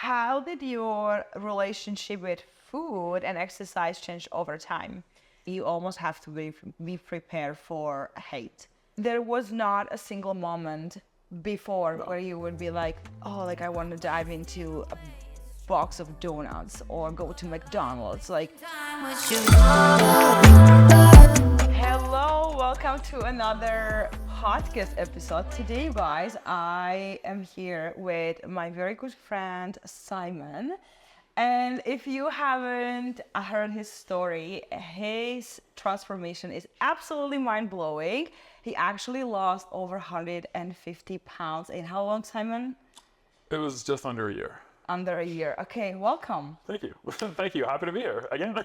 how did your relationship with food and exercise change over time? You almost have to be prepared for hate. There was not a single moment before where you would be like, oh, like I want to dive into a box of donuts or go to McDonald's. Like, hello, welcome to another podcast episode. Today, guys, I am here with my very good friend Simon. And if you haven't heard his story, his transformation is absolutely mind-blowing. He actually lost over 150 pounds in how long, Simon? It was just under a year. Under a year. Okay, welcome. Thank you. Thank you. Happy to be here again.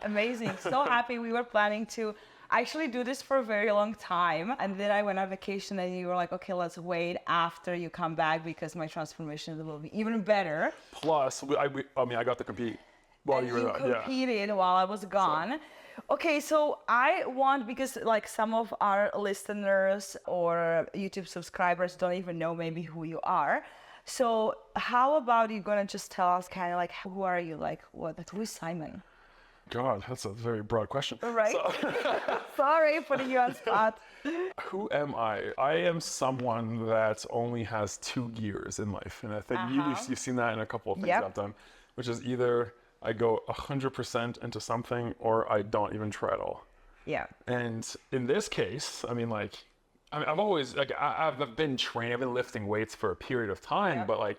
Amazing. So happy. We were planning to actually do this for a very long time. And then I went on vacation and you were like, okay, let's wait after you come back because my transformation will be even better. Plus, I got to compete while you were there. You competed while I was gone. Okay, so I want, because like some of our listeners or YouTube subscribers don't even know maybe who you are. So how about you gonna just tell us kind of like, who are you? Like, who is Simon? God, that's a very broad question. Right? Sorry, putting you on spot. Who am I? I am someone that only has two gears in life. And I think you've seen that in a couple of things I've done, which is either I go 100% into something or I don't even try at all. Yeah. And in this case, I've always, I've been trained, I've been lifting weights for a period of time, but I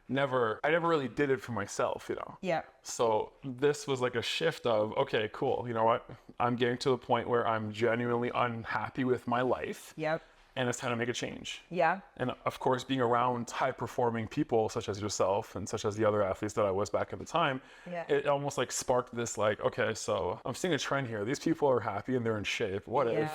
never really did it for myself, you know? Yeah. So this was like a shift of, okay, cool. You know what? I'm getting to the point where I'm genuinely unhappy with my life. Yep. And it's time to make a change. Yeah. And of course, being around high performing people such as yourself and such as the other athletes that I was back at the time, it almost like sparked this like, okay, so I'm seeing a trend here. These people are happy and they're in shape. What if,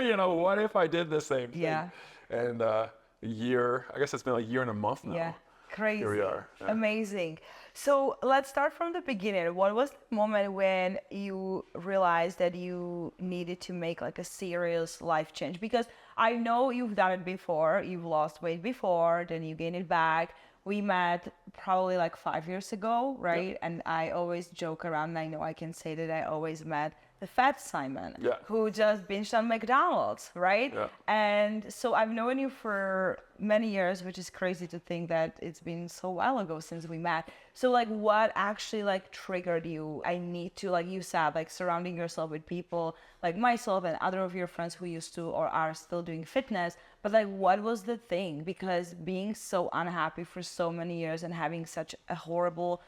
what if I did the same thing? Yeah. And a year, I guess it's been like a year and a month now. Yeah. Crazy. Here we are. Yeah. Amazing. So let's start from the beginning. What was the moment when you realized that you needed to make like a serious life change? Because I know you've done it before. You've lost weight before, then you gain it back. We met probably like 5 years ago, right? Yep. And I always joke around, and I know I can say that I always met the fat Simon, who just binged on McDonald's, right? Yeah. And so I've known you for many years, which is crazy to think that it's been so while ago since we met. So like what actually like triggered you? I need to, like you said, like surrounding yourself with people like myself and other of your friends who used to or are still doing fitness. But like, what was the thing? Because being so unhappy for so many years and having such a horrible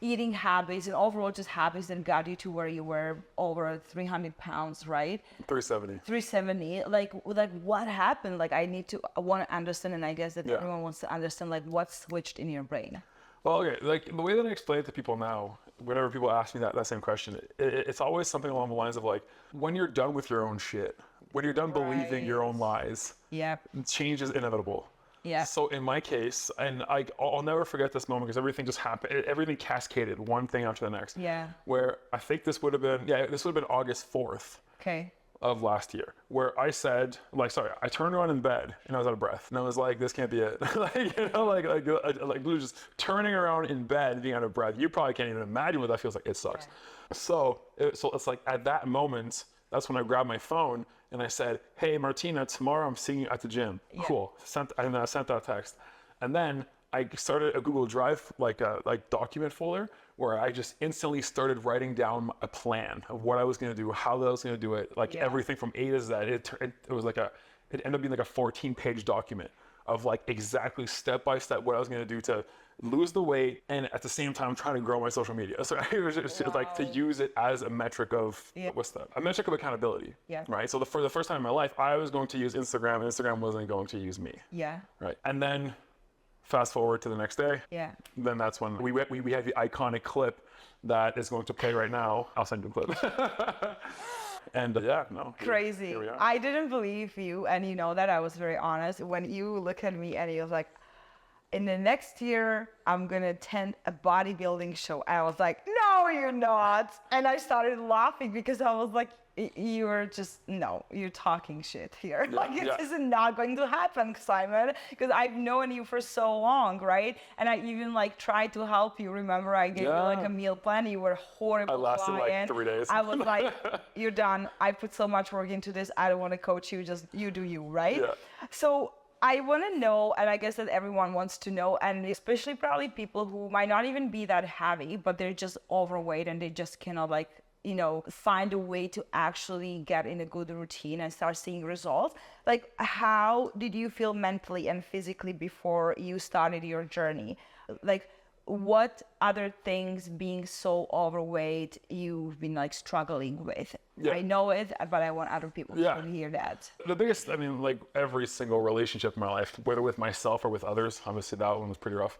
eating habits and overall just habits that got you to where you were over 300 pounds, right? 370. Like what happened? Like I want to understand, and I guess that everyone wants to understand like what switched in your brain. Well, okay, like the way that I explain it to people now, whenever people ask me that same question, it's always something along the lines of like, when you're done with your own shit, when you're done believing your own lies, change is inevitable. Yeah. So in my case, and I'll never forget this moment because everything just happened. Everything cascaded, one thing after the next. Yeah. Where I think this would have been August 4th. Okay. Of last year, where I said, I turned around in bed and I was out of breath, and I was like, this can't be it. Like just turning around in bed, being out of breath. You probably can't even imagine what that feels like. It sucks. Yeah. So it's like at that moment, that's when I grabbed my phone and I said, hey, Martina, tomorrow I'm seeing you at the gym. Yeah. Cool. And then I sent that text. And then I started a Google Drive, like document folder, where I just instantly started writing down a plan of what I was going to do, how I was going to do it, everything from A to Z. It ended up being like a 14-page document of like exactly step by step what I was going to do to lose the weight and at the same time trying to grow my social media. So it was just like to use it as a metric of a metric of accountability. Yeah. Right. So for the first time in my life, I was going to use Instagram, and Instagram wasn't going to use me. Yeah. Right. And then fast forward to the next day. Yeah. Then that's when we have the iconic clip that is going to play right now. I'll send you a clip. And crazy. Here we are. I didn't believe you, and you know that I was very honest. When you look at me and you was like, in the next year, I'm going to attend a bodybuilding show. I was like, no, you're not. And I started laughing because I was like, you're talking shit here. This is not going to happen, Simon, because I've known you for so long, right? And I even like tried to help you. Remember, I gave you like a meal plan. You were horrible. I lasted like 3 days. I was like, you're done. I put so much work into this. I don't want to coach you. Just you do you, right? Yeah. So I want to know, and I guess that everyone wants to know, and especially probably people who might not even be that heavy, but they're just overweight and they just cannot like, find a way to actually get in a good routine and start seeing results. Like, how did you feel mentally and physically before you started your journey? Like, what other things, being so overweight, you've been like struggling with? Yeah. I know it, but I want other people to hear that. The biggest, like every single relationship in my life, whether with myself or with others, obviously that one was pretty rough.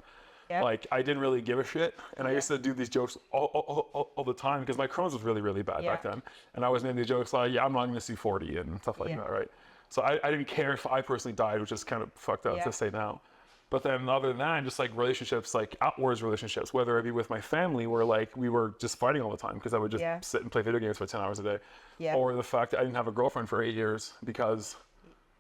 Yeah. Like, I didn't really give a shit. And I used to do these jokes all the time because my Crohn's was really, really bad back then. And I was making these jokes like, I'm not going to see 40 and stuff like that, right? So I didn't care if I personally died, which is kind of fucked up to say now. But then other than that, just like relationships, like outwards relationships, whether it be with my family where like we were just fighting all the time because I would just sit and play video games for 10 hours a day. Or the fact that I didn't have a girlfriend for 8 years because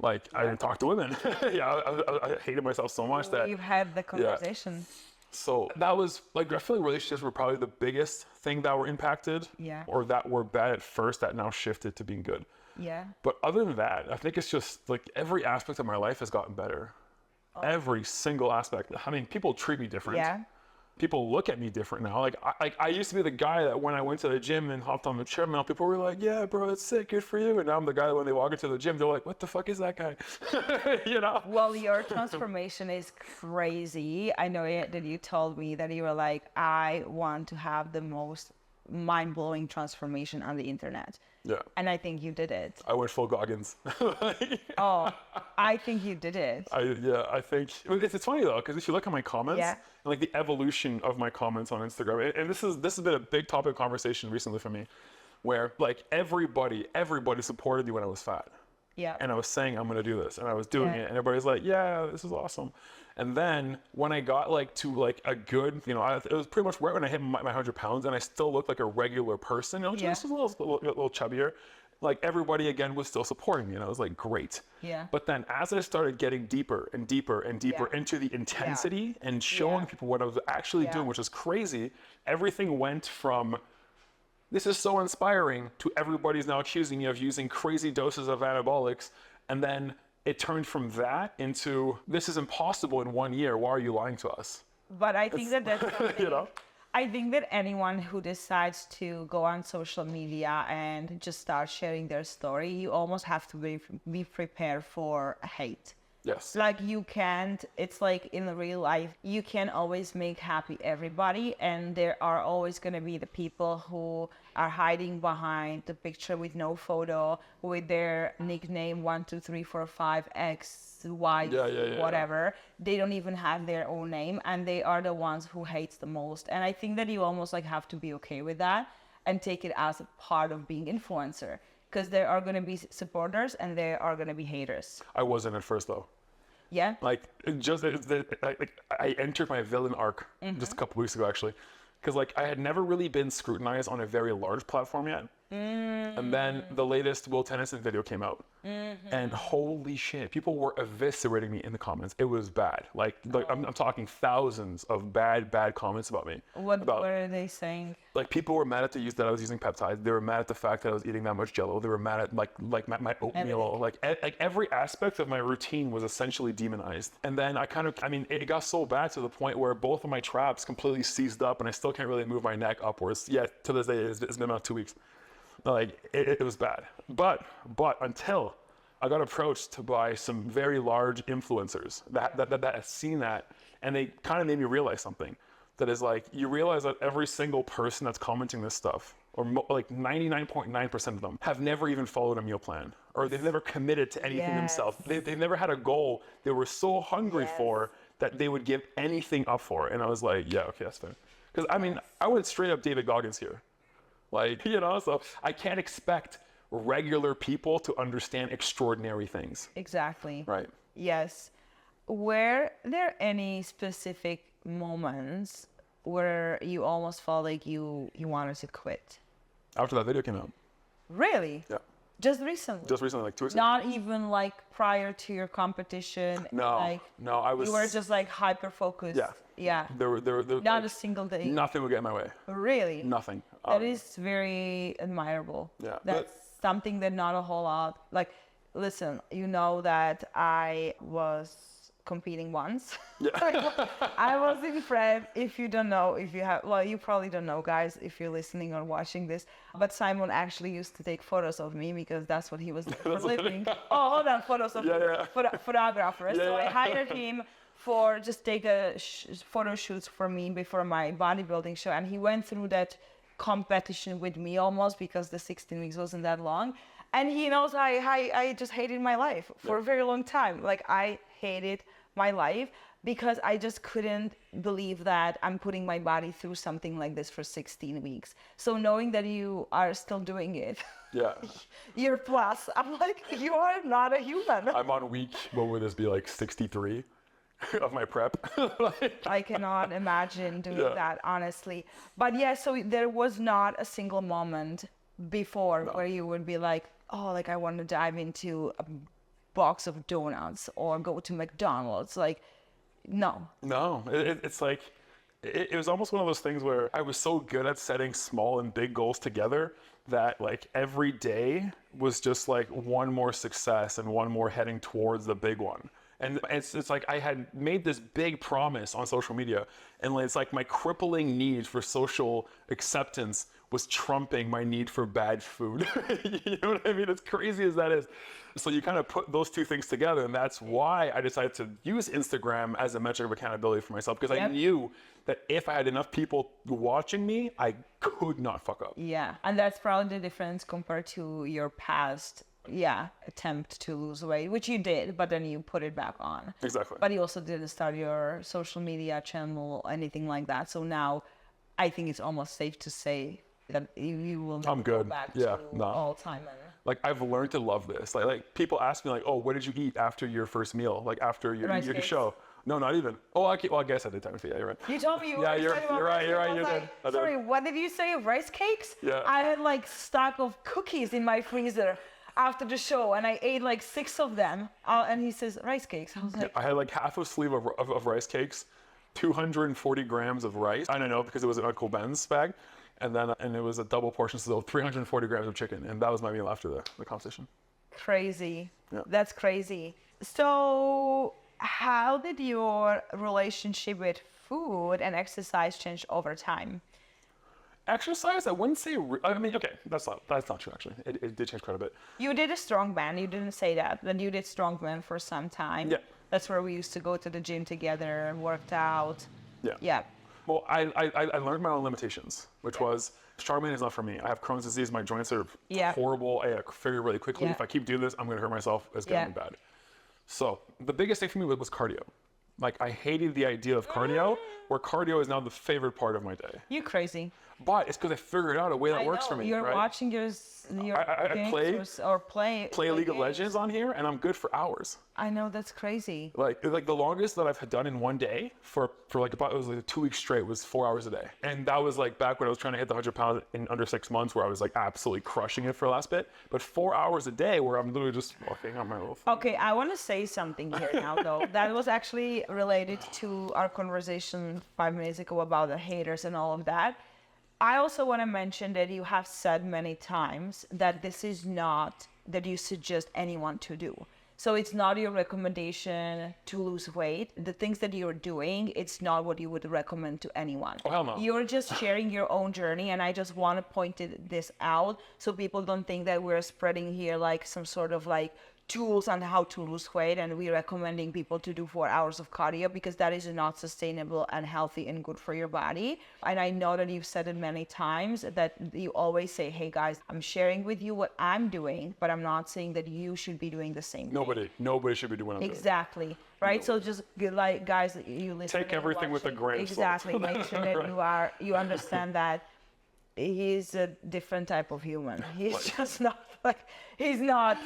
like I didn't talk to women. I hated myself so much that you've had the conversation. So that was like, I feel like relationships were probably the biggest thing that were impacted or that were bad at first that now shifted to being good. Yeah. But other than that, I think it's just like every aspect of my life has gotten better. Every single aspect. I mean, people treat me different. Yeah. People look at me different now. Like I used to be the guy that when I went to the gym and hopped on the treadmill, people were like, yeah, bro, it's sick, good for you. And now I'm the guy that when they walk into the gym, they're like, what the fuck is that guy? Well, your transformation is crazy. I know that you told me that you were like, I want to have the most mind-blowing transformation on the internet. Yeah. And I think you did it. I went full Goggins. I think you did it. I think it's funny though, because if you look at my comments, and like the evolution of my comments on Instagram, and this has been a big topic of conversation recently for me, where like everybody supported me when I was fat. Yeah. And I was saying I'm gonna do this, and I was doing it, and everybody's like, yeah, this is awesome. And then when I got like to like a good, it was pretty much right when I hit my 100 pounds, and I still looked like a regular person, just a little chubbier. Like everybody again was still supporting me, and I was like, great. Yeah. But then as I started getting deeper and deeper and deeper into the intensity and showing people what I was actually doing, which is crazy, everything went from this is so inspiring to everybody's now accusing me of using crazy doses of anabolics, and then it turned from that into this is impossible in 1 year. Why are you lying to us? But I think that's something, I think that anyone who decides to go on social media and just start sharing their story, you almost have to be prepared for hate. Yes. Like you can't, it's like in the real life, you can't always make happy everybody. And there are always going to be the people who are hiding behind the picture with no photo, with their nickname 1, 2, 3, 4, 5, X, Y, whatever. They don't even have their own name, and they are the ones who hates the most. And I think that you almost like have to be okay with that and take it as a part of being influencer. Because there are going to be supporters and there are going to be haters. I wasn't at first though. Yeah. Like I entered my villain arc just a couple weeks ago actually, because like I had never really been scrutinized on a very large platform yet. And then the latest Will Tennyson video came out, and holy shit, people were eviscerating me in the comments. It was bad. Like I'm talking thousands of bad comments about me. What are they saying? Like people were mad at that I was using peptides. They were mad at the fact that I was eating that much Jello. They were mad at like my oatmeal. Like every aspect of my routine was essentially demonized. And then it got so bad to the point where both of my traps completely seized up, and I still can't really move my neck upwards. Yeah, to this day, it's been about 2 weeks. Like it was bad, but until I got approached by some very large influencers that had seen that, and they kind of made me realize something. That is like, you realize that every single person that's commenting this stuff, or like 99.9% of them, have never even followed a meal plan, or they've never committed to anything themselves. They've never had a goal they were so hungry for that they would give anything up for. And I was like, yeah, okay, that's fair. Because I went straight up David Goggins here. Like, so I can't expect regular people to understand extraordinary things. Exactly. Right. Yes. were there any specific moments where you almost felt like you wanted to quit? After that video came out. Really? Yeah. Just recently? Just recently, like 2 weeks ago. Not even like prior to your competition? No, Like, no, I was. you were just like hyper focused? Yeah. Yeah. There were Not like, a single day? nothing would get in my way. Really? Nothing. That is very admirable. Yeah, That's something that not a whole lot. Like, listen, you know that I was competing once. Yeah. I was in prep. If you don't know, if you have, well, you probably don't know, guys, if you're listening or watching this. But Simon actually used to take photos of me because that's what he was doing for a living. Oh, hold on, photos of photographers. So I hired him for just take a photo shoots for me before my bodybuilding show, and he went through that competition with me almost because the 16 weeks wasn't that long. And he knows I just hated my life for a very long time. Like, I hated my life because I just couldn't believe that I'm putting my body through something like this for 16 weeks. So knowing that you are still doing it, Yeah. year plus, I'm like, you are not a human. I'm on week, what would this be, like 63 of my prep? I cannot imagine doing that, honestly. But yeah, so there was not a single moment before where you would be like, oh, like I want to dive into a box of donuts or go to McDonald's. Like, no. No, it's like, it was almost one of those things where I was so good at setting small and big goals together that like every day was just like one more success and one more heading towards the big one. And it's like I had made this big promise on social media, and it's like my crippling need for social acceptance was trumping my need for bad food. You know what I mean? As crazy as that is. So you kind of put those two things together, and that's why I decided to use Instagram as a metric of accountability for myself, because I knew that if I had enough people watching me, I could not fuck up. Yeah, and that's probably the difference compared to your past attempt to lose weight, which you did, but then you put it back on. Exactly. But you also didn't start your social media channel, anything like that. So now I think it's almost safe to say that you will never go back to all time. Like, I've learned to love this. Like people ask me like, oh, what did you eat after your first meal? Like after your show? No, not even. Oh, okay. Well, I guess at the time. Yeah, you're right. You told me you were you're right. You're like, good. Sorry, what did you say? Rice cakes? Yeah. I had like stock of cookies in my freezer after the show, and I ate like 6 of them. And he says, rice cakes. I was like, I had like half a sleeve of rice cakes, 240 grams of rice. I don't know, because it was an Uncle Ben's bag. And it was a double portion, so 340 grams of chicken. And that was my meal after the competition. Crazy. Yeah. That's crazy. So how did your relationship with food and exercise change over time? Exercise, I wouldn't say. I mean, okay, that's not true actually. It did change quite a bit. You did a strongman. You didn't say that. Then you did strongman for some time. Yeah. That's where we used to go to the gym together and worked out. Yeah. Yeah. Well, I learned my own limitations, which was strongman is not for me. I have Crohn's disease. My joints are horrible. I figure really quickly. If I keep doing this, I'm going to hurt myself. It's going to be bad. So the biggest thing for me was cardio. Like, I hated the idea of cardio, where cardio is now the favorite part of my day. You crazy. But it's because I figured out a way that works for me. You're right? watching your I play League of Legends on here, and I'm good for hours. I know, that's crazy. Like the longest that I've done in one day for like about, it was like 2 weeks straight, was 4 hours a day. And that was like back when I was trying to hit the 100 pounds in under 6 months, where I was like absolutely crushing it for the last bit. But 4 hours a day where I'm literally just walking on my little thing. Okay, I want to say something here now though. That was actually related to our conversation 5 minutes ago about the haters and all of that. I also want to mention that you have said many times that this is not that you suggest anyone to do. So it's not your recommendation to lose weight. The things that you're doing, it's not what you would recommend to anyone. Oh, hell no. You're just sharing your own journey, and I just want to point this out so people don't think that we're spreading here like some sort of like tools on how to lose weight, and we're recommending people to do 4 hours of cardio, because that is not sustainable and healthy and good for your body. And I know that you've said it many times, that you always say, hey guys, I'm sharing with you what I'm doing, but I'm not saying that you should be doing the same thing. Nobody should be doing what I'm doing. Exactly. Right? No. So just like, guys, you listen. Take everything with a grain of salt. Exactly. Make sure that you understand that he's a different type of human. He's just not Like he's not,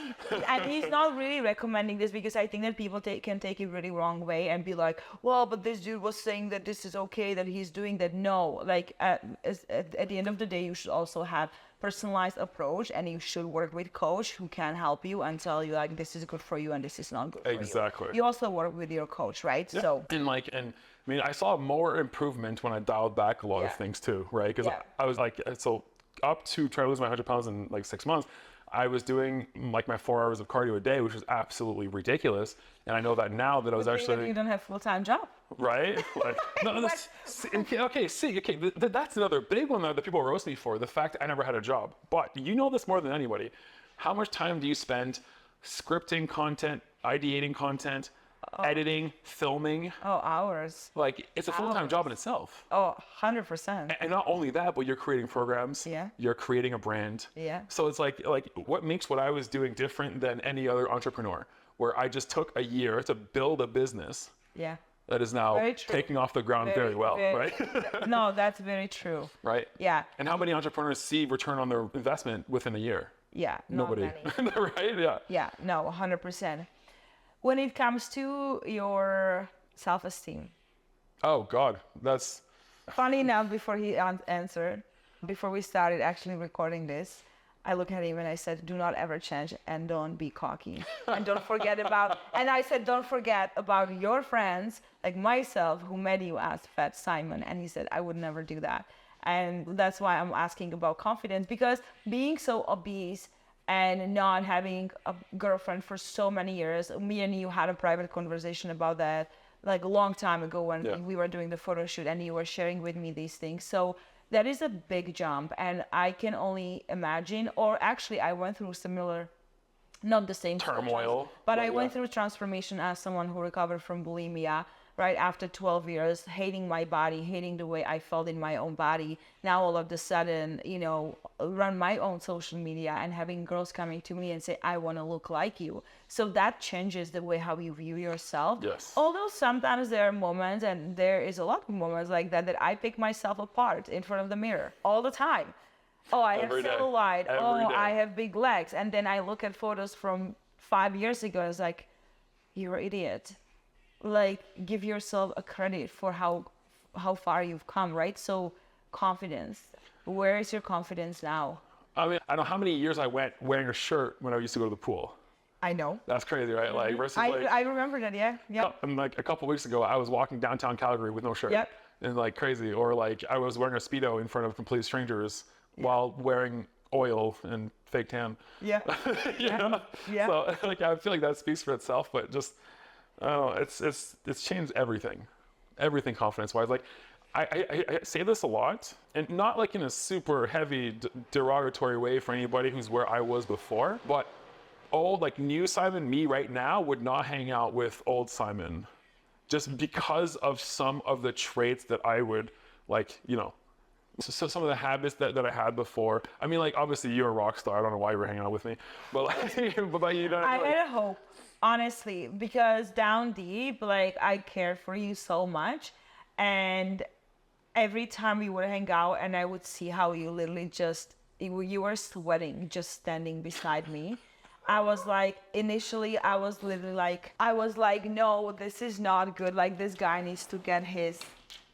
and he's not really recommending this because I think that people can take it really wrong way and be like, well, but this dude was saying that this is okay, that he's doing that. No, like at the end of the day, you should also have personalized approach, and you should work with coach who can help you and tell you like this is good for you and this is not good for you. Exactly. You also work with your coach, right? Yeah. So and I mean, I saw more improvement when I dialed back a lot of things too, right? Because I was like, so up to try to lose my 100 pounds in like 6 months, I was doing like my 4 hours of cardio a day, which was absolutely ridiculous. And I know that now that I was actually, you don't have full-time job, right? Like, no, that's another big one that people roast me for, the fact I never had a job. But you know this more than anybody. How much time do you spend scripting content, ideating content, editing, filming? Oh, hours. Like, it's a full-time job in itself. Oh, 100%. And not only that, but you're creating programs. Yeah. You're creating a brand. Yeah. So it's like what makes what I was doing different than any other entrepreneur, where I just took a year to build a business. Yeah. That is now taking off the ground very well, right? No, that's very true. Right? Yeah. And how many entrepreneurs see return on their investment within a year? Yeah. Nobody. Right? Yeah. Yeah. No, 100%. When it comes to your self-esteem. Oh, God. That's... Funny enough, before he answered, before we started actually recording this, I looked at him and I said, do not ever change and don't be cocky. And don't forget about, and I said, don't forget about your friends, like myself, who met you as Fat Simon. And he said, I would never do that. And that's why I'm asking about confidence, because being so obese and not having a girlfriend for so many years, me and you had a private conversation about that like a long time ago when we were doing the photo shoot and you were sharing with me these things. So that is a big jump, and I can only imagine, or actually I went through similar, not the same turmoil, but I went through transformation as someone who recovered from bulimia, right after 12 years, hating my body, hating the way I felt in my own body. Now all of a sudden, you know, run my own social media and having girls coming to me and say, I want to look like you. So that changes the way how you view yourself. Yes. Although sometimes there are moments, and there is a lot of moments like that, that I pick myself apart in front of the mirror all the time. Oh, I have cellulite. Oh, I have big legs. And then I look at photos from 5 years ago. I was like, you're an idiot. Like, give yourself a credit for how far you've come, right? So confidence. Where is your confidence now? I mean, I don't know how many years I went wearing a shirt when I used to go to the pool. I know. That's crazy, right? Like versus I remember that, yeah. And like a couple weeks ago, I was walking downtown Calgary with no shirt. Yep. And like crazy. Or like I was wearing a Speedo in front of complete strangers while wearing oil and fake tan. Yeah. you know? Yeah. So like I feel like that speaks for itself, but just I don't know, it's changed everything confidence wise. Like I say this a lot, and not like in a super heavy derogatory way for anybody who's where I was before, but old like new Simon, me right now, would not hang out with old Simon, just because of some of the traits that I would like, you know. So some of the habits that I had before. I mean, like obviously you're a rock star. I don't know why you were hanging out with me, but like, but you know. I had a hope. Honestly, because down deep, like I cared for you so much, and every time we would hang out and I would see how you literally you were sweating just standing beside me. I was like, initially I was like, no, this is not good. Like this guy needs to get his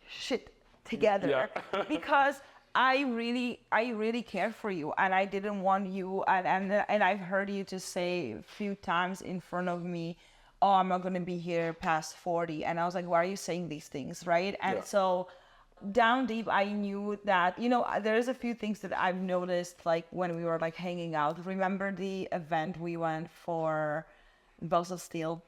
shit together because I really care for you, and I didn't want you, and I've heard you to say a few times in front of me, oh, I'm not going to be here past 40. And I was like, why are you saying these things, right? And so down deep, I knew that, you know, there's a few things that I've noticed, like when we were like hanging out. Remember the event we went for, Bells of Steel?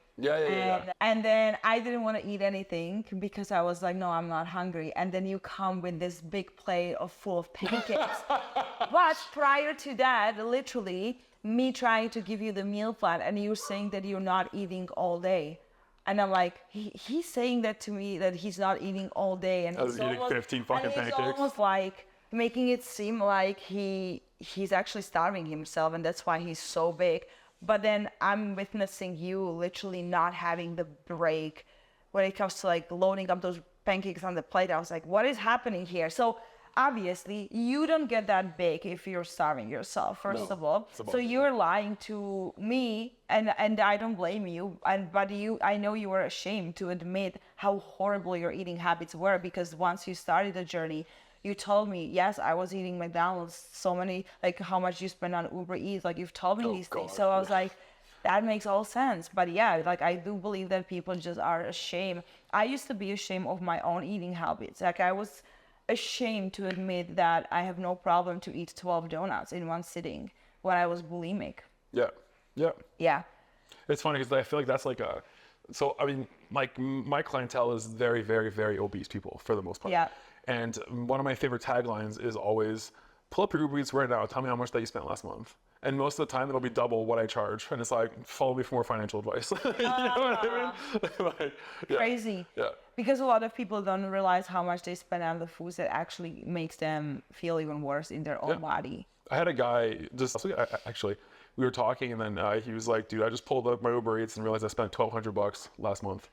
And then I didn't want to eat anything because I was like, no, I'm not hungry. And then you come with this big plate full of pancakes. But prior to that, literally, me trying to give you the meal plan and you saying that you're not eating all day. And I'm like, he's saying that to me, that he's not eating all day. And I was eating 15 fucking pancakes. It's almost like making it seem like he's actually starving himself, and that's why he's so big. But then I'm witnessing you literally not having the break when it comes to like loading up those pancakes on the plate. I was like, what is happening here? So obviously you don't get that big if you're starving yourself, first of all. So you're lying to me, and I don't blame you. But I know you were ashamed to admit how horrible your eating habits were, because once you started the journey, you told me, yes, I was eating McDonald's so many, like how much you spend on Uber Eats, like you've told me these things. So I was like, that makes all sense. But yeah, like I do believe that people just are ashamed. I used to be ashamed of my own eating habits. Like I was ashamed to admit that I have no problem to eat 12 donuts in one sitting when I was bulimic. Yeah. Yeah. Yeah. It's funny because I feel like that's like so I mean, like my clientele is very, very, very obese people for the most part. Yeah. And one of my favorite taglines is always, pull up your Uber Eats right now, tell me how much that you spent last month. And most of the time it'll be double what I charge. And it's like, follow me for more financial advice. You know what I mean? Like, yeah. Crazy. Yeah. Because a lot of people don't realize how much they spend on the foods that actually makes them feel even worse in their own body. I had a guy actually, we were talking, and then he was like, dude, I just pulled up my Uber Eats and realized I spent $1,200 last month.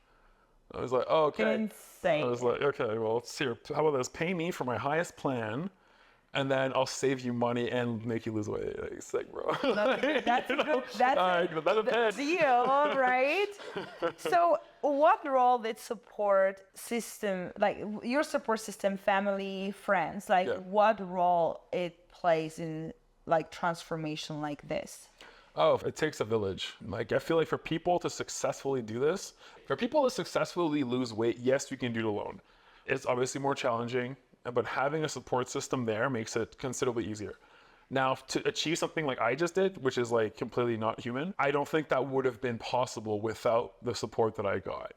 I was like, oh, okay. Insane. I was like, okay, well, let's see. How about this? Pay me for my highest plan, and then I'll save you money and make you lose weight. Like, it's like, bro. That's a deal, right? So what role did support system, like your support system, family, friends, like what role it plays in like transformation like this? Oh, it takes a village. Like, I feel like for people to successfully do this, for people to successfully lose weight, yes, you can do it alone. It's obviously more challenging, but having a support system there makes it considerably easier. Now, to achieve something like I just did, which is like completely not human, I don't think that would have been possible without the support that I got.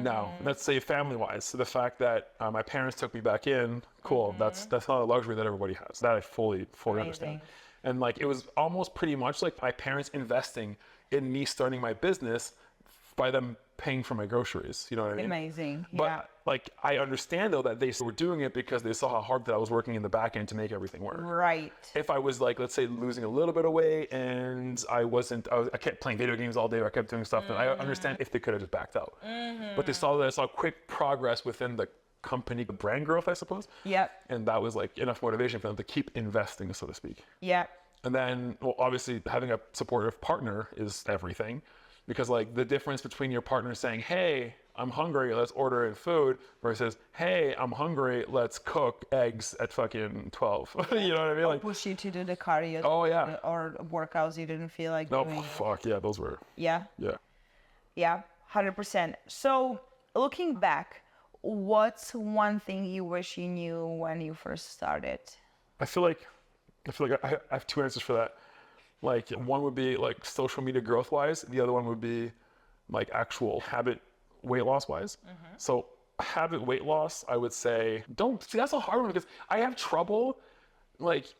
Now, let's say family-wise, so the fact that my parents took me back in, cool, that's not a luxury that everybody has. That I fully understand. And like, it was almost pretty much like my parents investing in me starting my business by them paying for my groceries. You know what I mean? Amazing. But like, I understand though that they were doing it because they saw how hard that I was working in the back end to make everything work. Right. If I was like, let's say losing a little bit of weight and I kept playing video games all day, or I kept doing stuff, then I understand if they could have just backed out. But they saw that I saw quick progress within the company brand growth, I suppose. Yep. And that was like enough motivation for them to keep investing, so to speak. Yeah. And then, well, obviously having a supportive partner is everything, because like the difference between your partner saying, hey, I'm hungry, let's order in food, versus, hey, I'm hungry, let's cook eggs at fucking 12. You know what I mean? Like, push you to do the cardio. Oh yeah. Or workouts you didn't feel like no, doing. fuck yeah, those were. Yeah. Yeah. Yeah, 100%. So looking back, what's one thing you wish you knew when you first started? I feel like I have two answers for that. Like, one would be like social media growth wise. The other one would be like actual habit weight loss wise. So habit weight loss, I would say, that's a hard one, because I have trouble like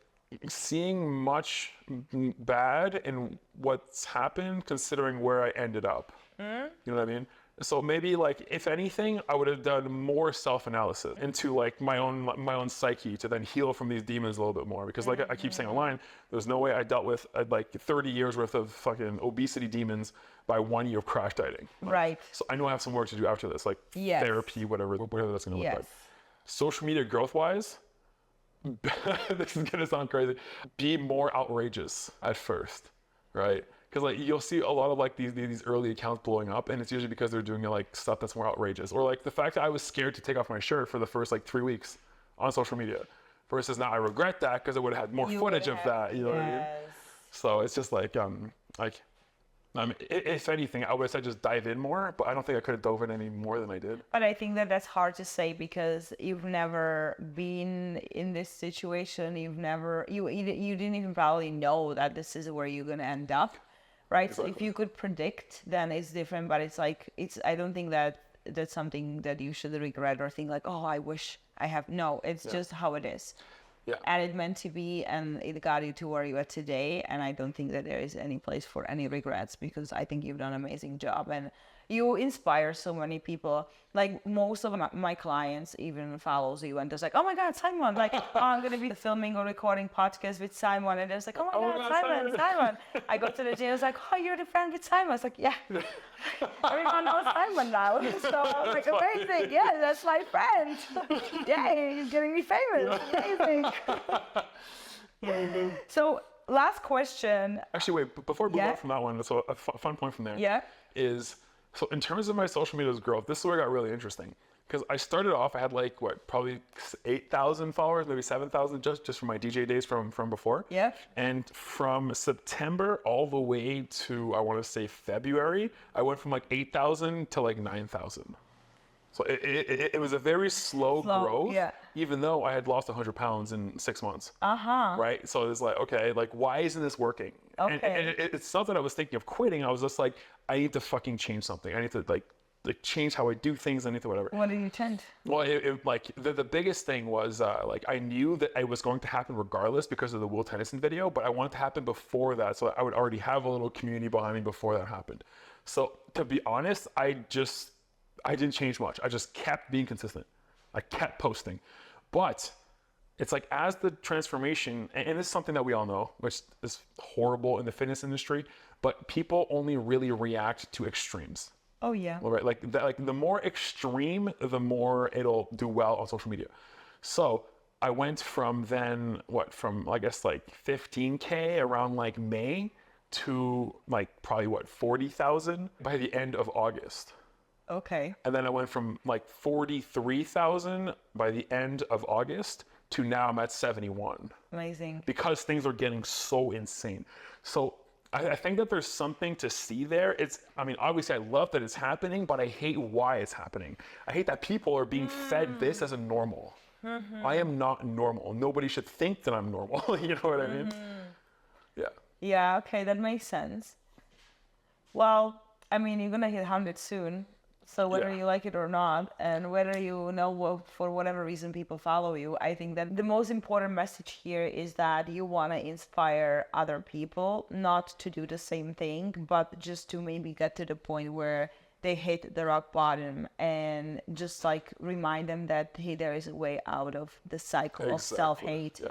seeing much bad in what's happened considering where I ended up. You know what I mean? So maybe like, if anything, I would have done more self-analysis into like my own psyche to then heal from these demons a little bit more. Because like I keep saying online, there's no way I dealt with like 30 years worth of fucking obesity demons by 1 year of crash dieting. Like, right. So I know I have some work to do after this, like therapy, whatever that's gonna look like. Social media growth wise, this is gonna sound crazy, be more outrageous at first, right? Because like you'll see a lot of like these early accounts blowing up, and it's usually because they're doing like stuff that's more outrageous, or like the fact that I was scared to take off my shirt for the first like 3 weeks on social media, versus now I regret that because I would have had more footage of that. You know what I mean? So it's just like if anything, I would have said just dive in more, but I don't think I could have dove in any more than I did. But I think that that's hard to say because you've never been in this situation. You didn't even probably know that this is where you're gonna end up. Right. Exactly. So if you could predict, then it's different. But it's like, I don't think that that's something that you should regret or think like, oh, I wish I have. No, it's just how it is. Yeah. And it meant to be, and it got you to where you are today. And I don't think that there is any place for any regrets, because I think you've done an amazing job. And you inspire so many people. Like most of my clients even follows you and there's like, oh my God, Simon, like, oh, I'm going to be filming or recording podcast with Simon. And there's like, oh my God, Simon. I go to the gym, I was like, oh, you're the friend with Simon. I was like, yeah, everyone knows Simon now. So I was like, amazing. Yeah, that's my friend. Yeah, he's getting me famous. Amazing. So last question. Actually, wait, before we move on from that one, so a fun point from there is, so in terms of my social media's growth, this is where it got really interesting. Because I started off, I had like, probably 8,000 followers, maybe 7,000 just from my DJ days from before. Yeah. And from September all the way to, I want to say February, I went from like 8,000 to like 9,000. So it was a very slow growth, even though I had lost 100 pounds in 6 months. Right? So it was like, okay, like, why isn't this working? And it's not that I was thinking of quitting. I was just like, I need to fucking change something. I need to like change how I do things. I need to whatever. What did you change? Well, like the biggest thing was like, I knew that it was going to happen regardless because of the Will Tennyson video, but I wanted to happen before that. So I would already have a little community behind me before that happened. So to be honest, I didn't change much. I just kept being consistent. I kept posting. But it's like, as the transformation, and this is something that we all know, which is horrible in the fitness industry, but people only really react to extremes. Oh yeah. Right? Like the more extreme, the more it'll do well on social media. So I went from then, from I guess like 15K around like May to like probably 40,000 by the end of August. Okay. And then I went from like 43,000 by the end of August to now I'm at 71. Amazing. Because things are getting so insane. So I think that there's something to see there. I mean, obviously I love that it's happening, but I hate why it's happening. I hate that people are being fed this as a normal. I am not normal. Nobody should think that I'm normal. You know what I mean? Yeah. Yeah, okay, that makes sense. Well, I mean, you're gonna hit 100 soon. So whether you like it or not, and whether you know for whatever reason people follow you, I think that the most important message here is that you want to inspire other people not to do the same thing, but just to maybe get to the point where they hit the rock bottom and just like remind them that, hey, there is a way out of the cycle of self-hate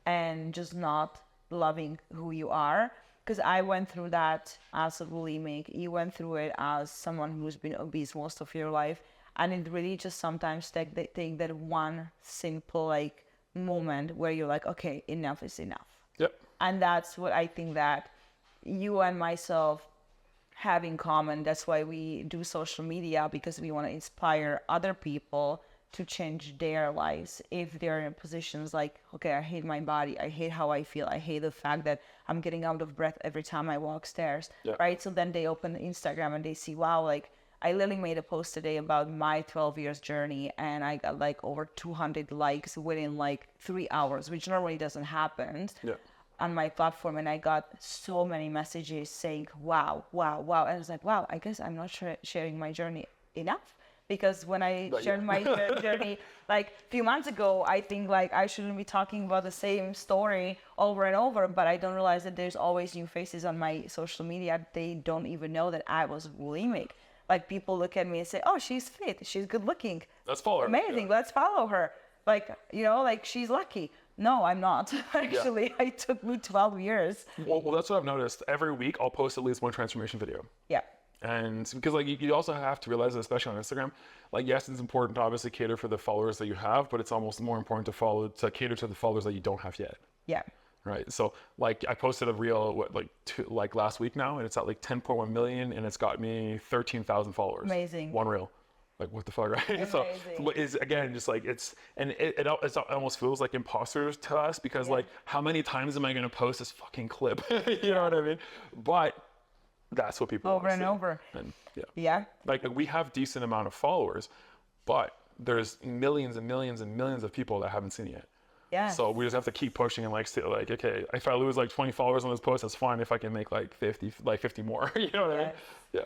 and just not loving who you are. Because I went through that as a bulimic. You went through it as someone who's been obese most of your life. And it really just sometimes take that one simple like moment where you're like, okay, enough is enough. Yep. And that's what I think that you and myself have in common. That's why we do social media, because we want to inspire other people to change their lives if they're in positions like, okay, I hate my body, I hate how I feel, I hate the fact that I'm getting out of breath every time I walk stairs, right? So then they open Instagram and they see, wow, like I literally made a post today about my 12 years journey and I got like over 200 likes within like 3 hours, which normally doesn't happen on my platform. And I got so many messages saying, wow. And I was like, wow, I guess I'm not sharing my journey enough. Because when I shared my journey like a few months ago, I think like I shouldn't be talking about the same story over and over, but I don't realize that there's always new faces on my social media. They don't even know that I was bulimic. Like people look at me and say, oh, she's fit, she's good looking. Let's follow her. Amazing, let's follow her. Like, you know, like she's lucky. No, I'm not. Actually, it took me 12 years. Well, that's what I've noticed. Every week I'll post at least one transformation video. Yeah. And because like you also have to realize that, especially on Instagram, like yes, it's important to obviously cater for the followers that you have, but it's almost more important to cater to the followers that you don't have yet. Yeah. Right. So like I posted a reel like last week now, and it's at like 10.1 million, and it's got me 13,000 followers. Amazing. One reel. Like what the fuck, right? Amazing. So is again just like it almost feels like imposters to us because like how many times am I going to post this fucking clip? You know what I mean? But that's what people over and over. And like we have decent amount of followers, but there's millions and millions and millions of people that haven't seen it yet. Yeah. So we just have to keep pushing and like still like, okay, if I lose like 20 followers on this post, that's fine. If I can make like 50 more, you know what I mean? Yeah.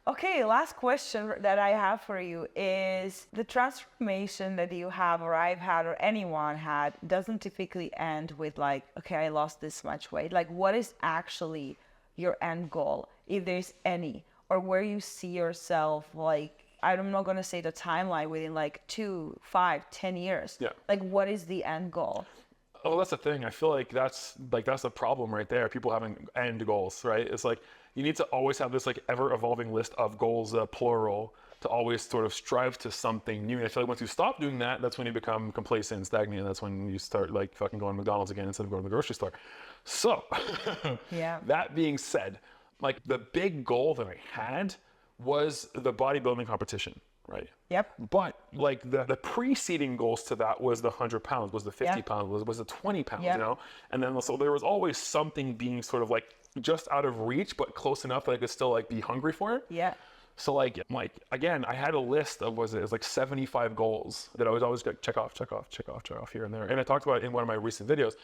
Okay, last question that I have for you is the transformation that you have or I've had or anyone had doesn't typically end with like, okay, I lost this much weight. Like what is actually your end goal, if there's any? or where you see yourself, like, I'm not going to say the timeline within like 2, 5, 10 years. Yeah. Like, what is the end goal? Oh, that's the thing. I feel like that's the problem right there. People having end goals, right? It's like you need to always have this like ever evolving list of goals, plural, to always sort of strive to something new. And I feel like once you stop doing that, that's when you become complacent and stagnant. And that's when you start like fucking going to McDonald's again instead of going to the grocery store. So, Yeah. That being said, like the big goal that I had was the bodybuilding competition, right? Yep. But like the preceding goals to that was the 100 pounds, was the 50 pounds, was the 20 pounds, you know? And then so there was always something being sort of like just out of reach, but close enough that I could still like be hungry for it. Yeah. So like again, I had a list of, it was like 75 goals that I was always like check off here and there. And I talked about it in one of my recent videos.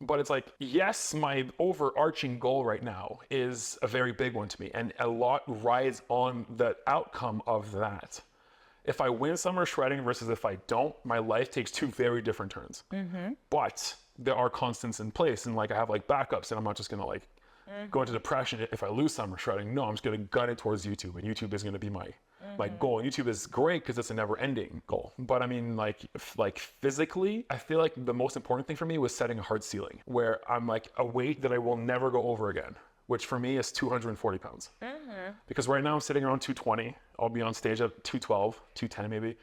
But it's like, yes, my overarching goal right now is a very big one to me. And a lot rides on the outcome of that. If I win summer shredding versus if I don't, my life takes two very different turns. But there are constants in place. And like I have like backups, and I'm not just going to like go into depression if I lose summer shredding. No, I'm just going to gun it towards YouTube, and YouTube is going to be my goal. And YouTube is great because it's a never-ending goal. But I mean, like physically, I feel like the most important thing for me was setting a hard ceiling where I'm like a weight that I will never go over again, which for me is 240 pounds. Because right now I'm sitting around 220. I'll be on stage at 212, 210 maybe.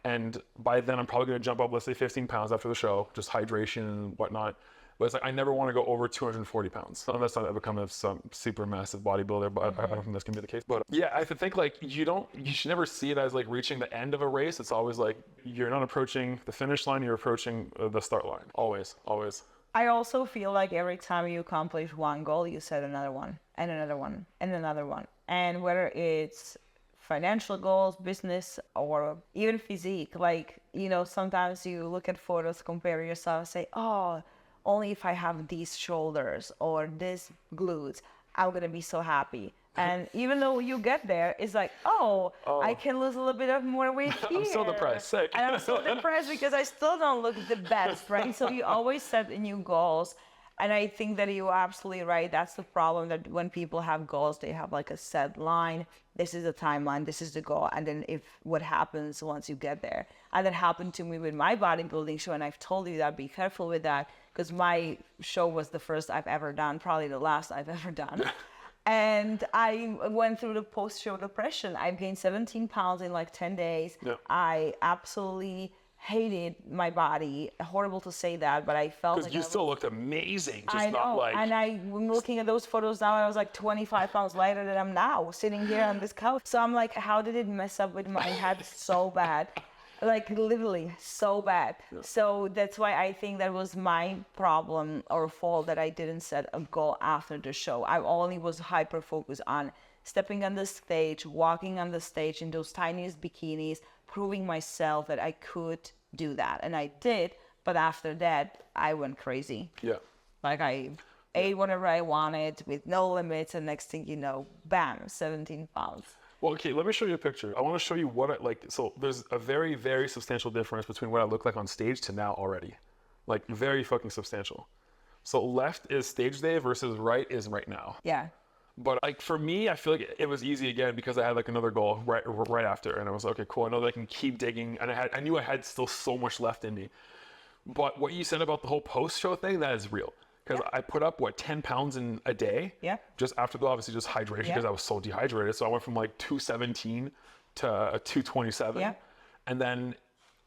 And by then I'm probably going to jump up, let's say 15 pounds after the show, just hydration and whatnot. But it's like I never want to go over 240 pounds unless I become some super massive bodybuilder. But I don't think that's gonna be the case. But yeah, I think like you should never see it as like reaching the end of a race. It's always like you're not approaching the finish line, you're approaching the start line. Always. I also feel like every time you accomplish one goal, you set another one and another one and another one. And whether it's financial goals, business, or even physique, like, you know, sometimes you look at photos, compare yourself, and say, oh, only if I have these shoulders or this glutes, I'm going to be so happy. And even though you get there, it's like, oh, I can lose a little bit of more weight here. I'm so depressed, sick. And I'm so depressed because I still don't look the best, right? So you always set new goals. And I think that you're absolutely right. That's the problem, that when people have goals, they have like a set line. This is the timeline, this is the goal. And then if what happens once you get there. And that happened to me with my bodybuilding show. And I've told you that, be careful with that, because my show was the first I've ever done, probably the last I've ever done. And I went through the post-show depression. I gained 17 pounds in like 10 days. Yeah. I absolutely hated my body. Horrible to say that, but I felt like you still looked amazing. Just I know, not like. and I'm looking at those photos now. I was like 25 pounds lighter than I'm now, sitting here on this couch. So I'm like, how did it mess up with my head so bad? Like literally so bad. Yeah. So that's why I think that was my problem or fault, that I didn't set a goal after the show. I only was hyper focused on stepping on the stage, walking on the stage in those tiniest bikinis, proving myself that I could do that. And I did, but after that, I went crazy. Yeah. Like I ate whatever I wanted with no limits, and next thing you know, bam, 17 pounds. Well, okay, let me show you a picture. I want to show you what I like. So there's a very, very substantial difference between what I look like on stage to now already. Like very fucking substantial. So left is stage day versus right is right now. Yeah. But like for me, I feel like it was easy again because I had like another goal right after, and I was like, okay, cool. I know that I can keep digging, and I knew I had still so much left in me. But what you said about the whole post-show thing, that is real. Because I put up, 10 pounds in a day? Yeah. Just after the, obviously, just hydration, because I was so dehydrated. So I went from like 217 to 227. Yeah. And then,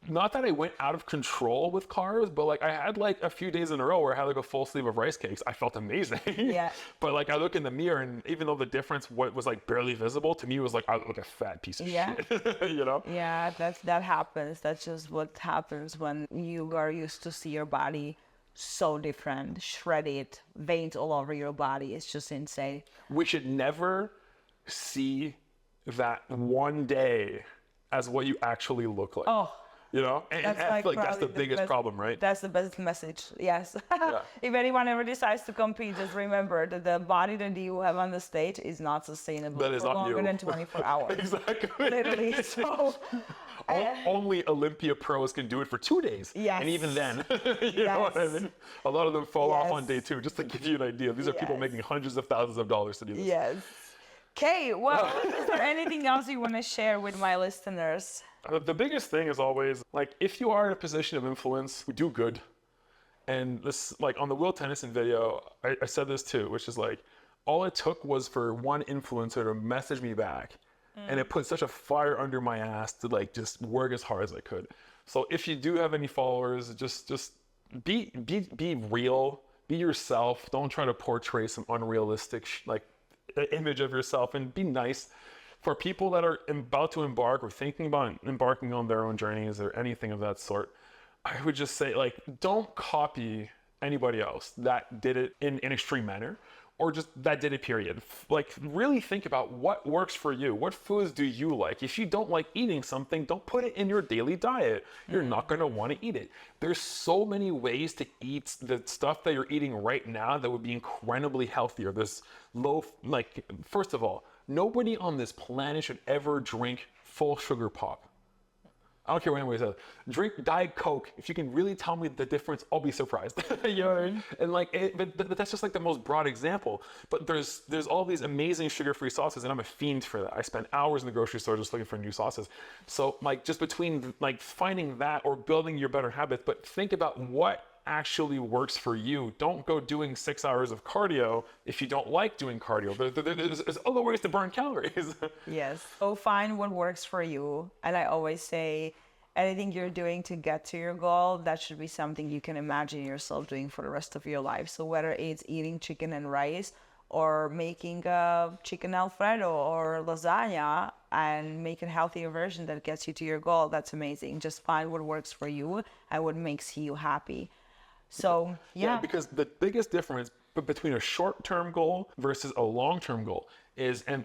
not that I went out of control with carbs, but like I had like a few days in a row where I had like a full sleeve of rice cakes. I felt amazing. Yeah. But like I look in the mirror, and even though the difference was like barely visible, to me it was like I look like a fat piece of shit. You know? Yeah, that happens. That's just what happens when you are used to see your body so different, shredded, veins all over your body. It's just insane. We should never see that one day as what you actually look like. Oh. You know, and I feel like that's the biggest problem, right? That's the best message, yes. Yeah. If anyone ever decides to compete, just remember that the body that you have on the stage is not sustainable for longer than 24 hours. Exactly. Literally, so... Only Olympia pros can do it for 2 days. Yes. And even then, you know what I mean? A lot of them fall off on day 2, just to give you an idea. These are people making hundreds of thousands of dollars to do this. Yes. Okay, well, is there anything else you want to share with my listeners? The biggest thing is always, like, if you are in a position of influence, do good. And this, like, on the Will Tennyson video, I said this too, which is like, all it took was for one influencer to message me back. And it put such a fire under my ass to, like, just work as hard as I could. So if you do have any followers, just be real, be yourself. Don't try to portray some unrealistic image of yourself, and be nice. For people that are about to embark or thinking about embarking on their own journeys or anything of that sort, I would just say, like, don't copy anybody else that did it in an extreme manner, or just that did it, period. Like, really think about what works for you. What foods do you like? If you don't like eating something, don't put it in your daily diet. You're not going to want to eat it. There's so many ways to eat the stuff that you're eating right now that would be incredibly healthier. There's first of all, nobody on this planet should ever drink full sugar pop. I don't care what anybody says. Drink Diet Coke. If you can really tell me the difference, I'll be surprised. You know what I mean? And but that's just like the most broad example. But there's all these amazing sugar-free sauces, and I'm a fiend for that. I spend hours in the grocery store just looking for new sauces. So, like, just between, like, finding that or building your better habits, but think about what actually works for you. Don't go doing 6 hours of cardio if you don't like doing cardio. There's other ways to burn calories. Yes. Go find what works for you. And I always say, anything you're doing to get to your goal, that should be something you can imagine yourself doing for the rest of your life. So whether it's eating chicken and rice, or making a chicken Alfredo or lasagna and make a healthier version that gets you to your goal, that's amazing. Just find what works for you and what makes you happy. So, yeah. Because the biggest difference between a short-term goal versus a long-term goal is, and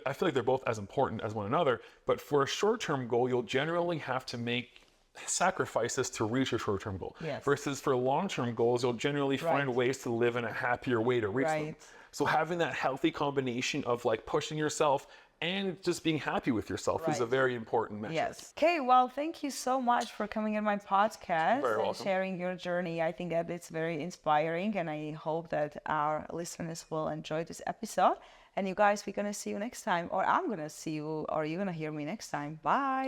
I feel like they're both as important as one another, but for a short-term goal, you'll generally have to make sacrifices to reach your short-term goal. Yes. Versus for long-term goals, you'll generally find ways to live in a happier way to reach them. So having that healthy combination of, like, pushing yourself and just being happy with yourself is a very important metric. Yes. Okay, well, thank you so much for coming on my podcast and sharing your journey. I think that it's very inspiring, and I hope that our listeners will enjoy this episode. And you guys, we're going to see you next time, or I'm going to see you, or you're going to hear me next time. Bye.